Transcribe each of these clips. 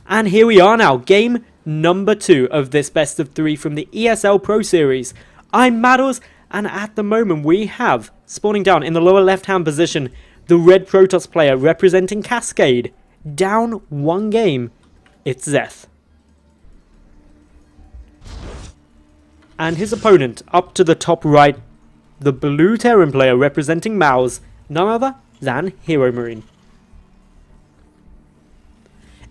And here we are now, game number 2 of this best of 3 from the ESL Pro Series. I'm Madals, and at the moment we have, spawning down in the lower left hand position, the red Protoss player representing Cascade. Down 1 game, it's Zeth. And his opponent, up to the top right, the blue Terran player representing Madals, none other than HeroMarine.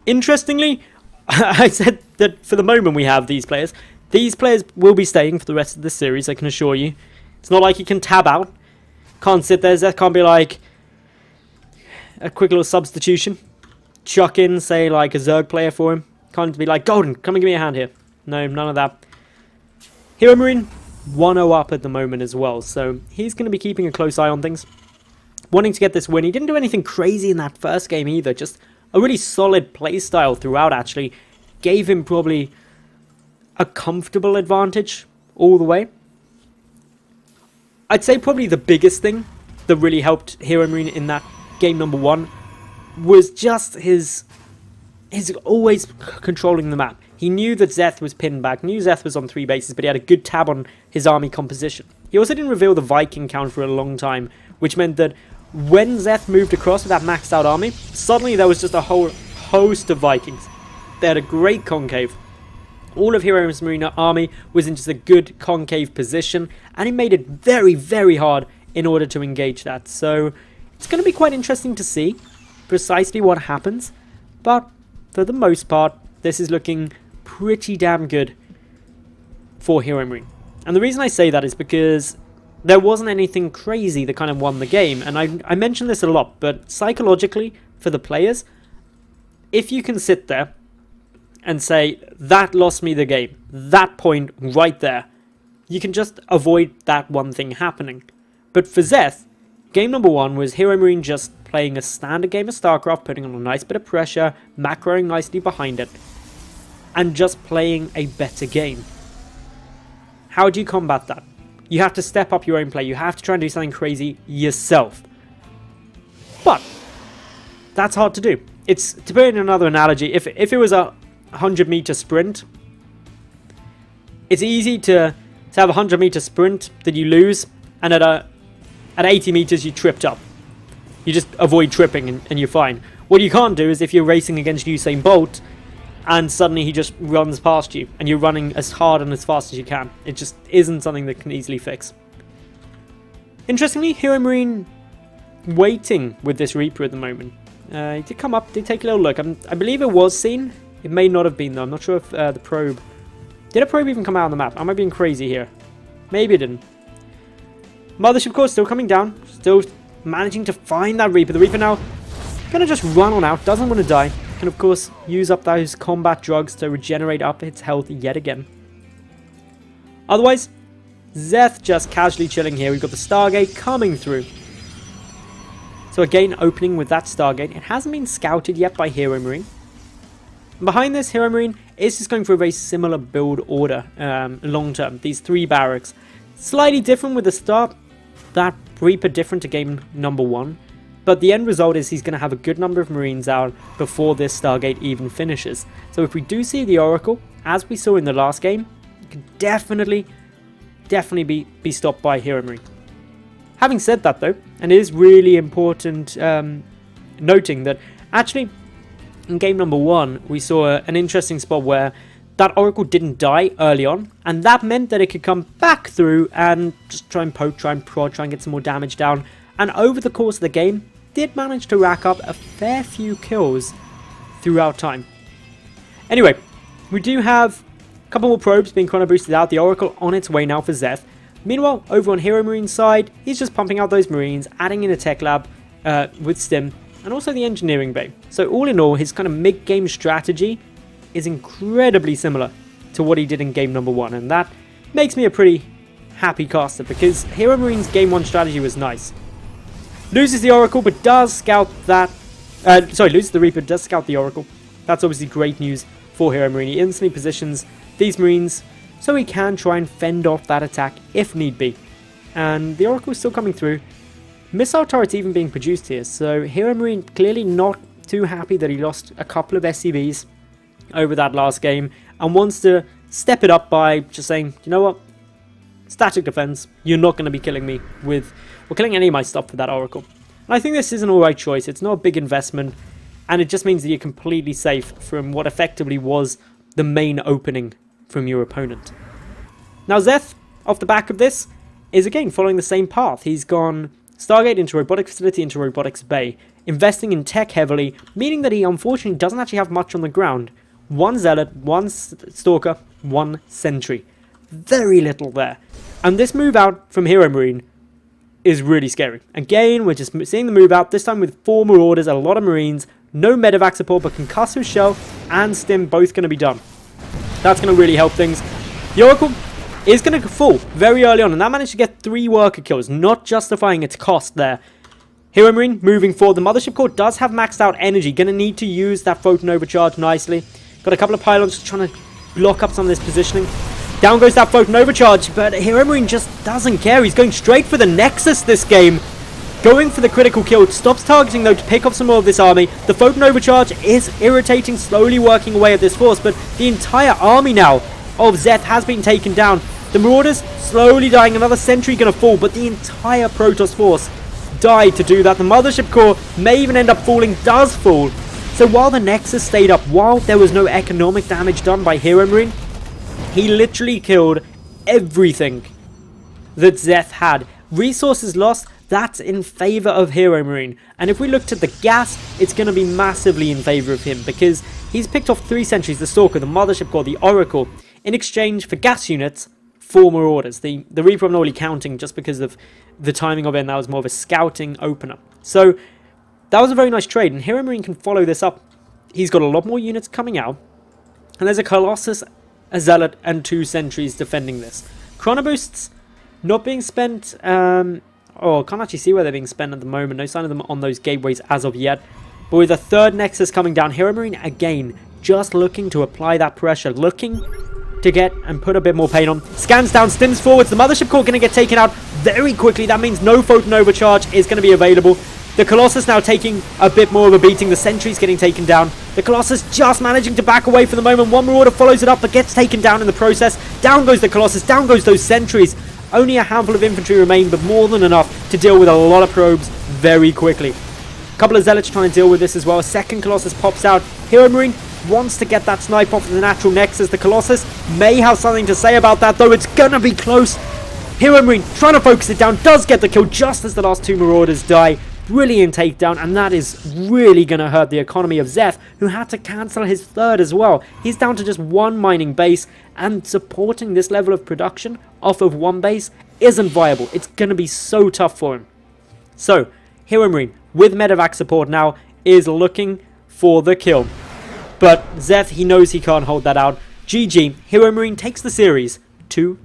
Interestingly, I said that for the moment we have these players. These players will be staying for the rest of the series, I can assure you. It's not like you can tab out. Can't sit there, Zeth can't be like a quick little substitution. Chuck in, say, like a Zerg player for him. Can't be like, Golden, come and give me a hand here. No, none of that. HeroMarine, 1-0 up at the moment as well, so he's going to be keeping a close eye on things. Wanting to get this win. He didn't do anything crazy in that first game either, just a really solid playstyle throughout, actually. Gave him probably a comfortable advantage all the way. I'd say probably the biggest thing that really helped HeroMarine in that game number 1 was just his always controlling the map. He knew that Zeth was pinned back, knew Zeth was on 3 bases, but he had a good tab on his army composition. He also didn't reveal the Viking count for a long time, which meant that when Zeth moved across with that maxed out army, suddenly there was just a whole host of Vikings. They had a great concave. All of HeroMarine army was in just a good concave position, and he made it very, very hard in order to engage that. So it's going to be quite interesting to see precisely what happens, but for the most part, this is looking pretty damn good for HeroMarine. And the reason I say that is because there wasn't anything crazy that kind of won the game, and I mention this a lot, but psychologically, for the players, if you can sit there and say, that lost me the game, that point right there, you can just avoid that one thing happening. But for Zeth, game number 1 was HeroMarine just playing a standard game of StarCraft, putting on a nice bit of pressure, macroing nicely behind it, and just playing a better game. How do you combat that? You have to step up your own play. You have to try and do something crazy yourself. But that's hard to do. It's, to put in another analogy, if it was a 100-meter sprint, it's easy to have a 100-meter sprint that you lose, and at 80 meters you tripped up. You just avoid tripping and you're fine. What you can't do is if you're racing against Usain Bolt and suddenly he just runs past you and you're running as hard and as fast as you can. It just isn't something that can easily fix. Interestingly, HeroMarine waiting with this Reaper at the moment. He did come up, did take a little look. I believe it was seen. It may not have been though. I'm not sure if the probe... Did a probe even come out on the map? Am I being crazy here? Maybe it didn't. Mothership Core still coming down. Still managing to find that Reaper. The Reaper now gonna just run on out. Doesn't want to die. Can of course use up those combat drugs to regenerate up its health yet again. Otherwise, Zeth just casually chilling here. We've got the Stargate coming through. So again, opening with that Stargate. It hasn't been scouted yet by HeroMarine. Behind this, HeroMarine is just going for a very similar build order long term. These 3 barracks. Slightly different with the start. That Reaper different to game number 1. But the end result is he's going to have a good number of Marines out before this Stargate even finishes. So if we do see the Oracle, as we saw in the last game, it can definitely be stopped by HeroMarine. Having said that though, and it is really important noting that actually in game number 1 we saw an interesting spot where that Oracle didn't die early on, and that meant that it could come back through and just try and poke, try and prod, try and get some more damage down. And over the course of the game, did manage to rack up a fair few kills throughout time. Anyway, we do have a couple more probes being chrono boosted out. The Oracle on its way now for Zeth. Meanwhile, over on HeroMarine's side, he's just pumping out those Marines, adding in a tech lab with Stim, and also the engineering bay. So all in all, his kind of mid-game strategy is incredibly similar to what he did in game number 1, and that makes me a pretty happy caster because HeroMarine's game 1 strategy was nice. Loses the Oracle, but does scout that... loses the Reaper, does scout the Oracle. That's obviously great news for HeroMarine. He instantly positions these Marines so he can try and fend off that attack if need be. And the Oracle is still coming through. Missile turrets even being produced here, so HeroMarine clearly not too happy that he lost a couple of SCVs. over that last game and wants to step it up by just saying, you know what, static defense, you're not going to be killing me with, or killing any of my stuff with that Oracle. And I think this is an alright choice. It's not a big investment, and it just means that you're completely safe from what effectively was the main opening from your opponent. Now Zeth, off the back of this, is again following the same path. He's gone Stargate into Robotics Facility into Robotics Bay, investing in tech heavily, meaning that he unfortunately doesn't actually have much on the ground. One Zealot, one Stalker, one Sentry. Very little there. And this move out from HeroMarine is really scary. Again, we're just seeing the move out, this time with 4 Marauders, a lot of Marines, no medevac support, but Concussive Shell and Stim both going to be done. That's going to really help things. The Oracle is going to fall very early on, and that managed to get 3 worker kills, not justifying its cost there. HeroMarine moving forward. The Mothership Core does have maxed out energy, going to need to use that Photon Overcharge nicely. Got a couple of pylons trying to block up some of this positioning. Down goes that Photon Overcharge, but HeroMarine just doesn't care. He's going straight for the Nexus this game. Going for the critical kill. Stops targeting though to pick off some more of this army. The Photon Overcharge is irritating, slowly working away at this force, but the entire army now of Zeth has been taken down. The Marauders slowly dying. Another Sentry going to fall, but the entire Protoss force died to do that. The Mothership Core may even end up falling, does fall. So while the Nexus stayed up, while there was no economic damage done by HeroMarine, he literally killed everything that Zeth had. Resources lost, that's in favor of HeroMarine. And if we looked at the gas, it's going to be massively in favor of him, because he's picked off 3 Sentries, the Stalker, the Mothership Core, the Oracle, in exchange for gas units, 4 Marauders. The Reaper I'm not really counting just because of the timing of it, and that was more of a scouting opener. So that was a very nice trade, and HeroMarine can follow this up. He's got a lot more units coming out, and there's a Colossus, a Zealot, and 2 Sentries defending this. Chronoboosts not being spent, can't actually see where they're being spent at the moment. No sign of them on those gateways as of yet. But with a 3rd Nexus coming down, HeroMarine again just looking to apply that pressure, looking to get and put a bit more pain on. Scans down, stims forwards. The Mothership Core going to get taken out very quickly. That means no Photon Overcharge is going to be available. The Colossus now taking a bit more of a beating. The Sentry's getting taken down. The Colossus just managing to back away for the moment. One Marauder follows it up but gets taken down in the process. Down goes the Colossus. Down goes those Sentries. Only a handful of infantry remain, but more than enough to deal with a lot of probes very quickly. A couple of Zealots trying to deal with this as well. A 2nd Colossus pops out. HeroMarine wants to get that snipe off of the natural Nexus. The Colossus may have something to say about that, though. It's gonna be close. HeroMarine trying to focus it down. Does get the kill just as the last 2 Marauders die. Brilliant takedown, and that is really going to hurt the economy of Zeth, who had to cancel his 3rd as well. He's down to just 1 mining base, and supporting this level of production off of 1 base isn't viable. It's going to be so tough for him. So, HeroMarine, with medevac support now, is looking for the kill. But Zeth, he knows he can't hold that out. GG, HeroMarine takes the series 2-0.